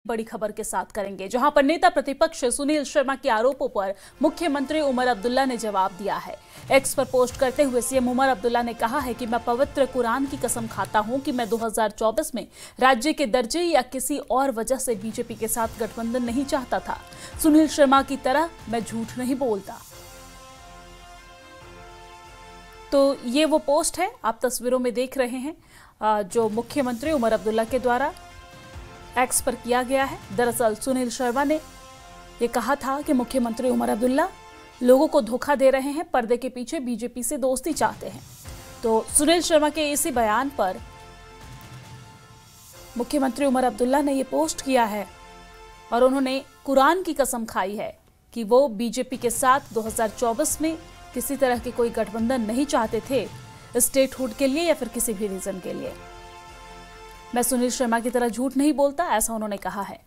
बड़ी खबर के साथ करेंगे, जहां पर नेता प्रतिपक्ष सुनील शर्मा के आरोपों पर मुख्यमंत्री उमर अब्दुल्ला ने जवाब दिया है। एक्स पर पोस्ट करते हुए सीएम उमर अब्दुल्ला ने कहा है कि मैं पवित्र कुरान की कसम खाता हूं कि मैं 2024 में राज्य के दर्जे या किसी और वजह से बीजेपी के साथ गठबंधन नहीं चाहता था। सुनील शर्मा की तरह मैं झूठ नहीं बोलता। तो ये वो पोस्ट है आप तस्वीरों में देख रहे हैं, जो मुख्यमंत्री उमर अब्दुल्ला के द्वारा एक्स पर किया गया है। दरअसल सुनील शर्मा ने ये कहा था कि मुख्यमंत्री उमर अब्दुल्ला लोगों को धोखा दे रहे हैं, पर्दे के पीछे बीजेपी से दोस्ती चाहते हैं। तो सुनील शर्मा के इसी बयान पर मुख्यमंत्री उमर अब्दुल्ला ने ये पोस्ट किया है और उन्होंने कुरान की कसम खाई है कि वो बीजेपी के साथ 2024 में किसी तरह के कोई गठबंधन नहीं चाहते थे, स्टेटहुड के लिए या फिर किसी भी रीजन के लिए। मैं सुनील शर्मा की तरह झूठ नहीं बोलता, ऐसा उन्होंने कहा है।